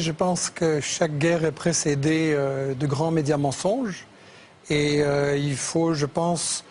Je pense que chaque guerre est précédée de grands médias mensonges et il faut, je pense,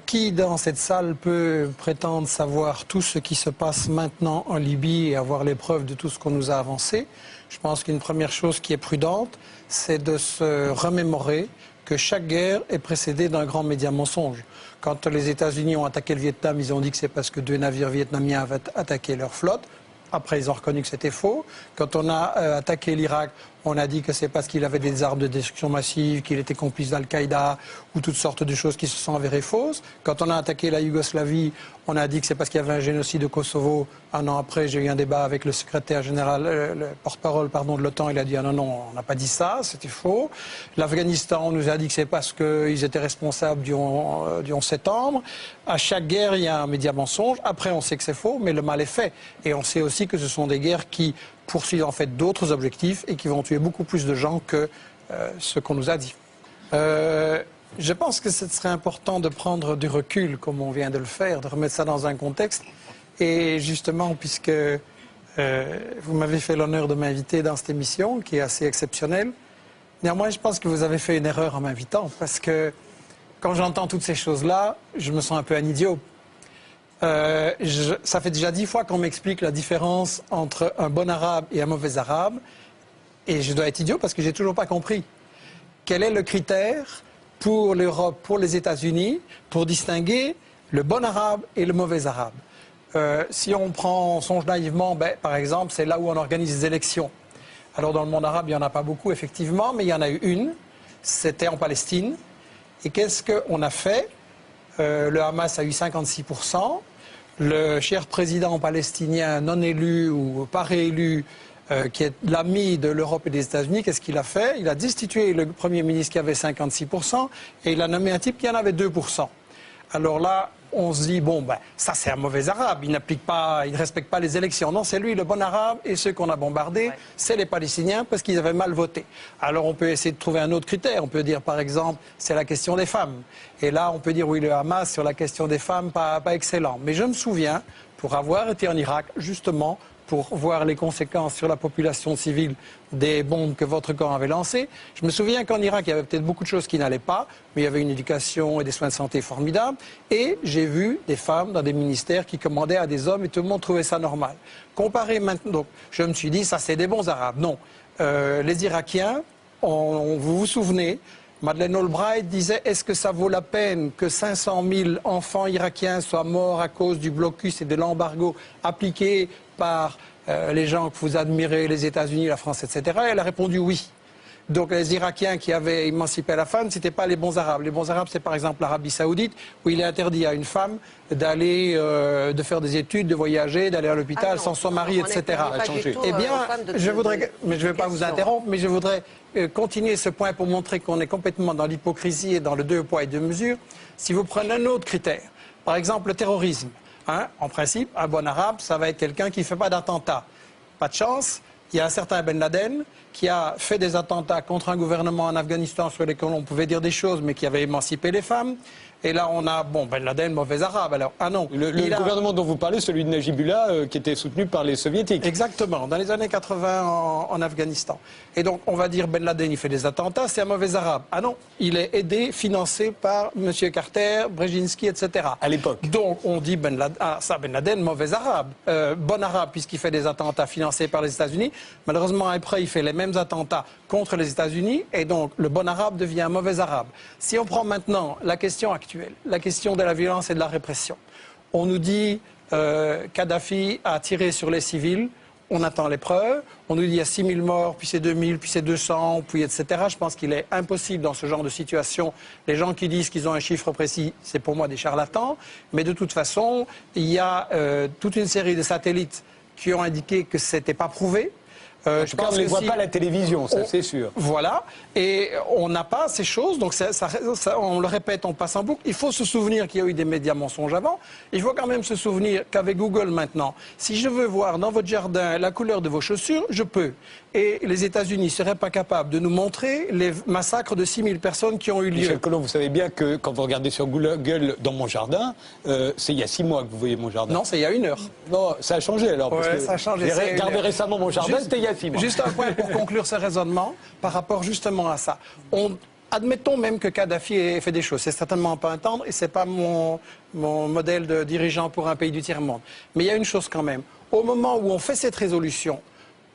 qui dans cette salle peut prétendre savoir tout ce qui se passe maintenant en Libye et avoir les preuves de tout ce qu'on nous a avancé. Je pense qu'une première chose qui est prudente, c'est de se remémorer que chaque guerre est précédée d'un grand média mensonge. Quand les États-Unis ont attaqué le Vietnam, ils ont dit que c'est parce que 2 navires vietnamiens avaient attaqué leur flotte. Après, ils ont reconnu que c'était faux. Quand on a attaqué l'Irak, on a dit que c'est parce qu'il avait des armes de destruction massive, qu'il était complice d'Al-Qaïda ou toutes sortes de choses qui se sont avérées fausses. Quand on a attaqué la Yougoslavie, on a dit que c'est parce qu'il y avait un génocide au Kosovo. Un an après, j'ai eu un débat avec le secrétaire général, le porte-parole de l'OTAN. Il a dit « Ah non, non, on n'a pas dit ça, c'était faux ». L'Afghanistan, on nous a dit que c'est parce qu'ils étaient responsables du 11 septembre. À chaque guerre, il y a un média mensonge. Après, on sait que c'est faux, mais le mal est fait. Et on sait aussi que ce sont des guerres qui poursuivent en fait d'autres objectifs et qui vont tuer beaucoup plus de gens que ce qu'on nous a dit. Je pense que ce serait important de prendre du recul, comme on vient de le faire, de remettre ça dans un contexte. Et justement, puisque vous m'avez fait l'honneur de m'inviter dans cette émission, qui est assez exceptionnelle, néanmoins, je pense que vous avez fait une erreur en m'invitant, parce que quand j'entends toutes ces choses-là, je me sens un peu un idiot. Ça fait déjà 10 fois qu'on m'explique la différence entre un bon arabe et un mauvais arabe. Et je dois être idiot parce que j'ai toujours pas compris. Quel est le critère pour l'Europe, pour les États-Unis, pour distinguer le bon arabe et le mauvais arabe? Si on songe naïvement, par exemple, c'est là où on organise des élections. Alors dans le monde arabe, il n'y en a pas beaucoup, effectivement, mais il y en a eu une. C'était en Palestine. Et qu'est-ce qu'on a fait? Le Hamas a eu 56%. Le cher président palestinien non élu ou pas réélu, qui est l'ami de l'Europe et des États-Unis, qu'est-ce qu'il a fait? Il a destitué le Premier ministre qui avait 56% et il a nommé un type qui en avait 2%. Alors là, on se dit, bon, ça c'est un mauvais arabe, il ne respecte pas les élections. Non, c'est lui le bon arabe et ceux qu'on a bombardés, c'est les Palestiniens parce qu'ils avaient mal voté. Alors on peut essayer de trouver un autre critère. On peut dire par exemple, c'est la question des femmes. Et là, on peut dire, oui, le Hamas sur la question des femmes, pas excellent. Mais je me souviens, pour avoir été en Irak, justement, pour voir les conséquences sur la population civile des bombes que votre camp avait lancées. Je me souviens qu'en Irak, il y avait peut-être beaucoup de choses qui n'allaient pas, mais il y avait une éducation et des soins de santé formidables. Et j'ai vu des femmes dans des ministères qui commandaient à des hommes et tout le monde trouvait ça normal. Comparé maintenant, donc, je me suis dit, ça c'est des bons Arabes. Non. Les Irakiens, vous vous souvenez, Madeleine Albright disait, est-ce que ça vaut la peine que 500 000 enfants irakiens soient morts à cause du blocus et de l'embargo appliqué par les gens que vous admirez, les États-Unis, la France, etc. Elle a répondu oui. Donc les Irakiens qui avaient émancipé la femme, ce n'étaient pas les bons Arabes. Les bons Arabes, c'est par exemple l'Arabie Saoudite, où il est interdit à une femme d'aller, de faire des études, de voyager, d'aller à l'hôpital sans son mari, etc. Eh bien, je voudrais, mais je ne vais pas vous interrompre, mais je voudrais continuer ce point pour montrer qu'on est complètement dans l'hypocrisie et dans le 2 poids et 2 mesures. Si vous prenez un autre critère, par exemple le terrorisme, en principe, un bon arabe, ça va être quelqu'un qui ne fait pas d'attentat. Pas de chance. Il y a un certain Ben Laden qui a fait des attentats contre un gouvernement en Afghanistan sur lesquels on pouvait dire des choses, mais qui avait émancipé les femmes. Et là, on a, Ben Laden, mauvais arabe. Alors, non. Le gouvernement dont vous parlez, celui de Najibullah, qui était soutenu par les soviétiques. Exactement, dans les années 80 en Afghanistan. Et donc, on va dire Ben Laden, il fait des attentats, c'est un mauvais arabe. Ah non, il est aidé, financé par M. Carter, Brzezinski, etc. À l'époque. Donc, on dit Ben Laden, mauvais arabe. Bon arabe, puisqu'il fait des attentats financés par les États-Unis. Malheureusement, après, il fait les mêmes attentats contre les États-Unis. Et donc, le bon arabe devient un mauvais arabe. Si on prend maintenant la question actuelle, la question de la violence et de la répression, on nous dit Kadhafi a tiré sur les civils. On attend les preuves, on nous dit il y a 6 000 morts, puis c'est 2 000, puis c'est 200, puis etc. Je pense qu'il est impossible dans ce genre de situation. Les gens qui disent qu'ils ont un chiffre précis, c'est pour moi des charlatans. Mais de toute façon, il y a toute une série de satellites qui ont indiqué que ce n'était pas prouvé. En tout cas, on ne les voit pas à la télévision, ça c'est sûr. Voilà, et on n'a pas ces choses, donc on le répète, on passe en boucle. Il faut se souvenir qu'il y a eu des médias mensonges avant. Il faut quand même se souvenir qu'avec Google maintenant, si je veux voir dans votre jardin la couleur de vos chaussures, je peux. Et les États-Unis ne seraient pas capables de nous montrer les massacres de 6 000 personnes qui ont eu lieu. Michel Collomb, vous savez bien que quand vous regardez sur Google dans mon jardin, c'est il y a 6 mois que vous voyez mon jardin. Non, c'est il y a 1 heure. Non, ça a changé alors. Ouais, ça a changé. J'ai regardé récemment mon jardin, c'était il y a démocratie, moi. Juste un point pour conclure ce raisonnement par rapport justement à ça. Admettons même que Kadhafi ait fait des choses. C'est certainement pas un tendre et c'est pas mon modèle de dirigeant pour un pays du tiers-monde. Mais il y a une chose quand même. Au moment où on fait cette résolution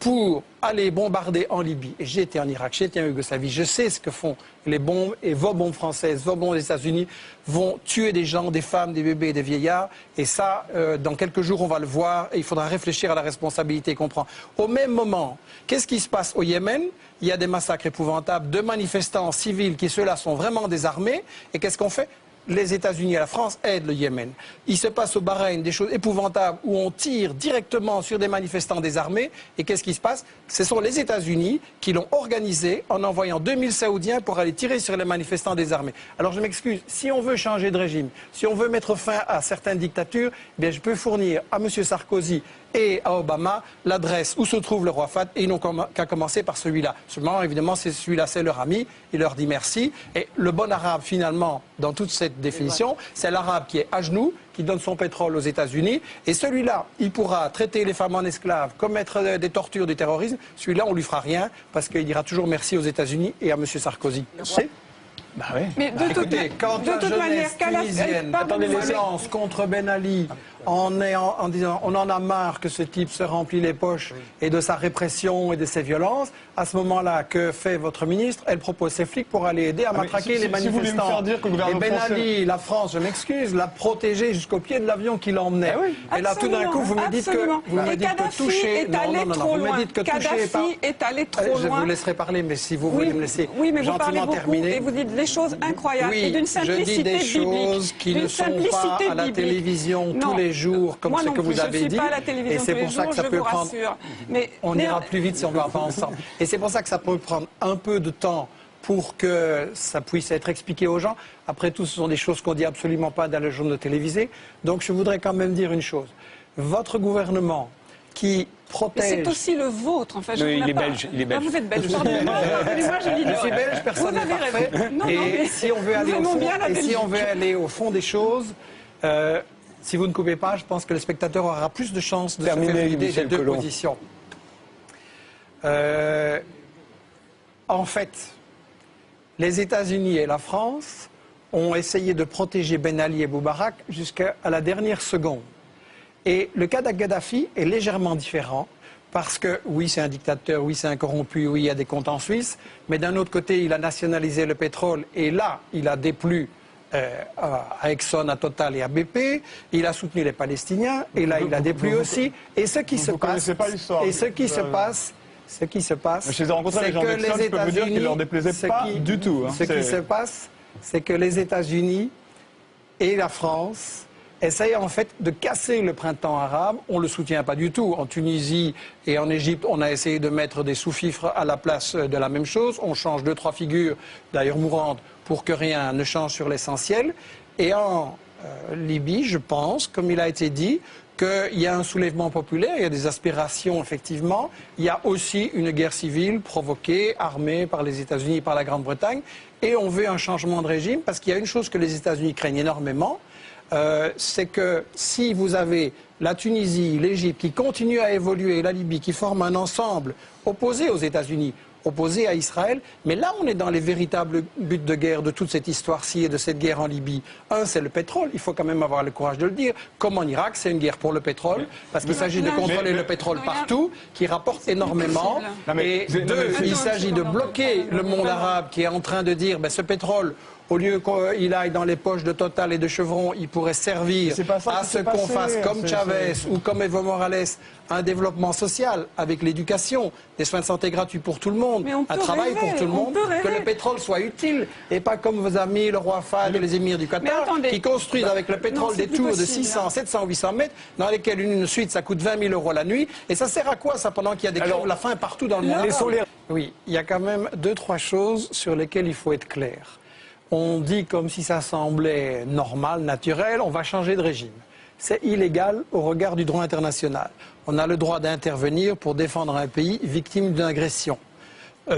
pour aller bombarder en Libye, et j'ai été en Irak, j'ai été en Yougoslavie, je sais ce que font les bombes, et vos bombes françaises, vos bombes des États-Unis vont tuer des gens, des femmes, des bébés et des vieillards. Et ça, dans quelques jours, on va le voir, et il faudra réfléchir à la responsabilité qu'on prend. Au même moment, qu'est-ce qui se passe au Yémen? Il y a des massacres épouvantables de manifestants civils qui, ceux-là, sont vraiment désarmés. Et qu'est-ce qu'on fait? Les États-Unis et la France aident le Yémen. Il se passe au Bahreïn des choses épouvantables où on tire directement sur des manifestants désarmés. Et qu'est-ce qui se passe? Ce sont les États-Unis qui l'ont organisé en envoyant 2000 Saoudiens pour aller tirer sur les manifestants désarmés. Alors je m'excuse, si on veut changer de régime, si on veut mettre fin à certaines dictatures, eh bien je peux fournir à M. Sarkozy et à Obama l'adresse où se trouve le roi Fahd, et ils n'ont qu'à commencer par celui-là. Seulement, évidemment, celui-là, c'est leur ami, il leur dit merci. Et le bon arabe, finalement, dans toute cette définition, c'est l'arabe qui est à genoux, qui donne son pétrole aux États-Unis, et celui-là, il pourra traiter les femmes en esclaves, commettre des tortures, du terrorisme. Celui-là, on lui fera rien, parce qu'il dira toujours merci aux États-Unis et à M. Sarkozy. Bah oui. Mais de Écoutez, quand la jeunesse tunisienne lance contre Ben Ali en disant on en a marre que ce type se remplit les poches et de sa répression et de ses violences, à ce moment-là, que fait votre ministre? Elle propose ses flics pour aller aider à matraquer les manifestants. Si vous voulez me faire dire que le gouvernement et Ben français... Ali, la France, je m'excuse, l'a protégé jusqu'au pied de l'avion qui l'emmenait. Et là, tout d'un coup, vous me dites que toucher... Kadhafi est allé trop loin. Je vous laisserai parler, mais si vous voulez me laisser gentiment terminer... Et vous dites des choses incroyables et d'une simplicité biblique. Je dis des choses qui ne sont pas à la télévision tous les jours, comme ce que vous avez dit. Et c'est pour ça que ça peut prendre... On ira plus vite si on ne va pas ensemble. Et c'est pour ça que ça peut prendre un peu de temps pour que ça puisse être expliqué aux gens. Après tout, ce sont des choses qu'on ne dit absolument pas dans les journaux télévisés. Donc je voudrais quand même dire une chose. Votre gouvernement qui protège... Mais c'est aussi le vôtre, en fait. Il est belge. Ah, vous êtes belge. Pardonnez-moi, je dis je suis belge, personne n'est parfait. Et si on veut aller au fond, si on veut aller au fond des choses, si vous ne coupez pas, je pense que le spectateur aura plus de chances de se faire l'idée des deux positions. En fait, les États-Unis et la France ont essayé de protéger Ben Ali et Moubarak jusqu'à la dernière seconde. Et le cas d'Gaddafi est légèrement différent parce que, oui, c'est un dictateur, oui, c'est un corrompu, oui, il y a des comptes en Suisse, mais d'un autre côté, il a nationalisé le pétrole et là, il a déplu à Exxon, à Total et à BP, il a soutenu les Palestiniens et là, il a déplu aussi. Et ce qui se passe, c'est que les États-Unis, leur déplaisait pas du tout. Ce qui se passe, c'est que les États-Unis et la France essayent en fait de casser le printemps arabe. On ne le soutient pas du tout. En Tunisie et en Égypte, on a essayé de mettre des sous-fifres à la place de la même chose. On change 2-3 figures, d'ailleurs mourantes, pour que rien ne change sur l'essentiel. Et en Libye, je pense, comme il a été dit, qu'il y a un soulèvement populaire, il y a des aspirations, effectivement. Il y a aussi une guerre civile provoquée, armée par les États-Unis et par la Grande-Bretagne. Et on veut un changement de régime, parce qu'il y a une chose que les États-Unis craignent énormément, c'est que si vous avez la Tunisie, l'Égypte qui continuent à évoluer, et la Libye qui forment un ensemble opposé aux États-Unis, opposé à Israël, mais là on est dans les véritables buts de guerre de toute cette histoire-ci et de cette guerre en Libye. Un, c'est le pétrole, il faut quand même avoir le courage de le dire. Comme en Irak, c'est une guerre pour le pétrole, parce qu'il s'agit de contrôler le pétrole partout, qui rapporte énormément. Et deux, il s'agit de bloquer le monde arabe qui est en train de dire ce pétrole, au lieu qu'il aille dans les poches de Total et de Chevron, il pourrait servir à ce qu'on fasse comme Chavez ou comme Evo Morales un développement social avec l'éducation, des soins de santé gratuits pour tout le monde, un travail pour tout le monde, que le pétrole soit utile et pas comme vos amis, le roi Fahd et les émirs du Qatar, qui construisent avec le pétrole des tours de 600, 700, 800 mètres dans lesquelles une suite ça coûte 20 000 € la nuit. Et ça sert à quoi ça pendant qu'il y a des crèves la faim partout dans le monde? Oui, il y a quand même 2-3 choses sur lesquelles il faut être clair. On dit comme si ça semblait normal, naturel, on va changer de régime. C'est illégal au regard du droit international. On a le droit d'intervenir pour défendre un pays victime d'une agression.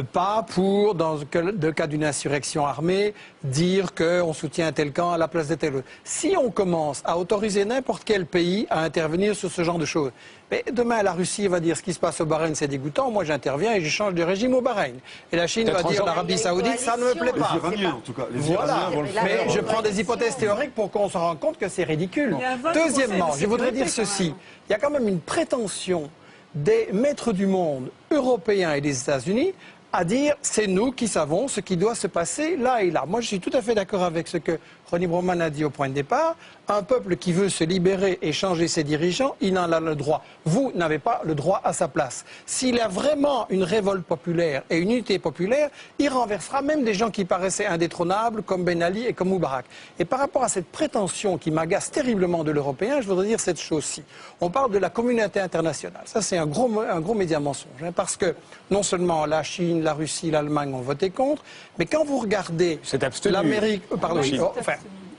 Pas pour, dans le cas d'une insurrection armée, dire qu'on soutient un tel camp à la place de tel autre. Si on commence à autoriser n'importe quel pays à intervenir sur ce genre de choses, mais demain la Russie va dire ce qui se passe au Bahreïn c'est dégoûtant, moi j'interviens et je change de régime au Bahreïn. Et la Chine va dire l'Arabie Saoudite ça ne me plaît pas. Les Iraniens en tout cas. Les Voilà. Iraniens vont le faire. Mais je prends des hypothèses théoriques pour qu'on se rende compte que c'est ridicule. Deuxièmement, je voudrais dire ceci. Il y a quand même une prétention des maîtres du monde européens et des États-Unis à dire c'est nous qui savons ce qui doit se passer là et là. Moi, je suis tout à fait d'accord avec ce que Ronnie Broman a dit au point de départ. Un peuple qui veut se libérer et changer ses dirigeants, il en a le droit. Vous n'avez pas le droit à sa place. S'il y a vraiment une révolte populaire et une unité populaire, il renversera même des gens qui paraissaient indétrônables comme Ben Ali et comme Moubarak. Et par rapport à cette prétention qui m'agace terriblement de l'Européen, je voudrais dire cette chose-ci. On parle de la communauté internationale. Ça, c'est un gros média mensonge. Parce que non seulement la Chine, la Russie, l'Allemagne ont voté contre, mais quand vous regardez l'Amérique...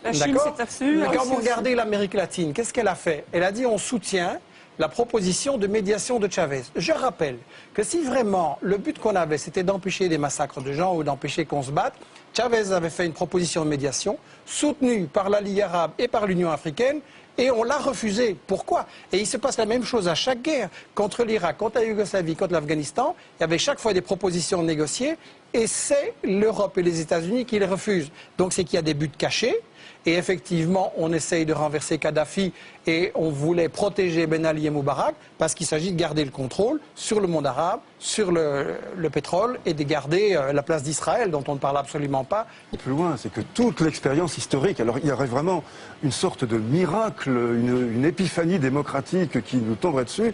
La Chine s'est abstenue. Mais quand vous regardez l'Amérique latine, qu'est-ce qu'elle a fait? Elle a dit on soutient la proposition de médiation de Chavez. Je rappelle que si vraiment le but qu'on avait c'était d'empêcher des massacres de gens ou d'empêcher qu'on se batte, Chavez avait fait une proposition de médiation soutenue par la Ligue arabe et par l'Union africaine. Et on l'a refusé. Pourquoi? Et il se passe la même chose à chaque guerre. Contre l'Irak, contre la Yougoslavie, contre l'Afghanistan, il y avait chaque fois des propositions négociées et c'est l'Europe et les États-Unis qui les refusent. Donc c'est qu'il y a des buts cachés. Et effectivement, on essaye de renverser Kadhafi et on voulait protéger Ben Ali et Moubarak parce qu'il s'agit de garder le contrôle sur le monde arabe, sur le pétrole et de garder la place d'Israël dont on ne parle absolument pas. Plus loin, c'est que toute l'expérience historique, alors il y aurait vraiment une sorte de miracle, une épiphanie démocratique qui nous tomberait dessus.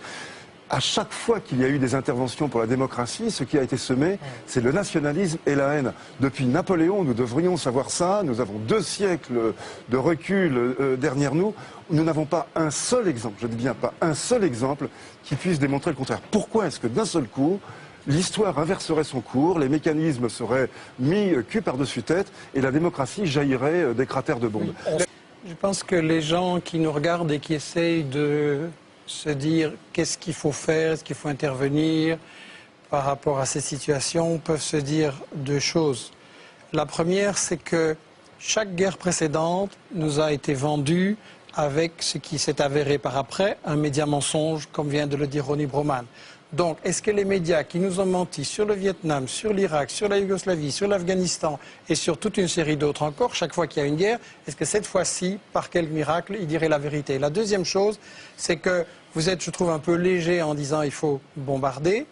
À chaque fois qu'il y a eu des interventions pour la démocratie, ce qui a été semé, c'est le nationalisme et la haine. Depuis Napoléon, nous devrions savoir ça. Nous avons 2 siècles de recul derrière nous. Nous n'avons pas un seul exemple, je dis bien pas un seul exemple, qui puisse démontrer le contraire. Pourquoi est-ce que d'un seul coup, l'histoire inverserait son cours, les mécanismes seraient mis cul par-dessus tête et la démocratie jaillirait des cratères de bombes? Je pense que les gens qui nous regardent et qui essayent de se dire qu'est-ce qu'il faut faire, est-ce qu'il faut intervenir par rapport à ces situations, peuvent se dire 2 choses. La première, c'est que chaque guerre précédente nous a été vendue avec ce qui s'est avéré par après, un média mensonge, comme vient de le dire Ronnie Broman. Donc, est-ce que les médias qui nous ont menti sur le Vietnam, sur l'Irak, sur la Yougoslavie, sur l'Afghanistan et sur toute une série d'autres encore, chaque fois qu'il y a une guerre, est-ce que cette fois-ci, par quel miracle, ils diraient la vérité? La deuxième chose, c'est que vous êtes, je trouve, un peu léger en disant il faut bombarder.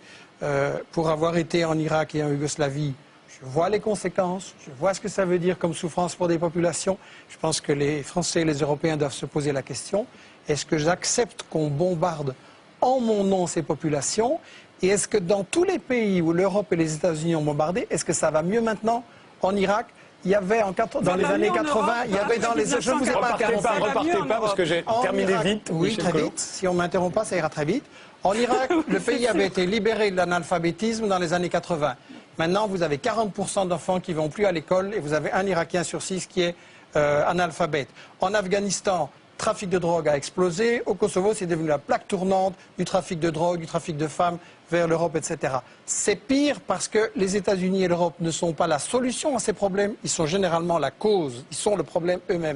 Pour avoir été en Irak et en Yougoslavie, je vois les conséquences, je vois ce que ça veut dire comme souffrance pour des populations. Je pense que les Français et les Européens doivent se poser la question, est-ce que j'accepte qu'on bombarde en mon nom ces populations? Et est-ce que dans tous les pays où l'Europe et les États-Unis ont bombardé, est-ce que ça va mieux maintenant? En Irak, il y avait dans les années 80, il y avait dans les... Je ne vous ai pas interrompu. Repartez pas parce que j'ai terminé vite. Oui, très vite. Si on ne m'interrompt pas, ça ira très vite. En Irak, le pays avait été libéré de l'analphabétisme dans les années 80. Maintenant, vous avez 40% d'enfants qui ne vont plus à l'école et vous avez un Irakien sur 6 qui est analphabète. En Afghanistan, le trafic de drogue a explosé. Au Kosovo, c'est devenu la plaque tournante du trafic de drogue, du trafic de femmes vers l'Europe, etc. C'est pire parce que les États-Unis et l'Europe ne sont pas la solution à ces problèmes. Ils sont généralement la cause. Ils sont le problème eux-mêmes.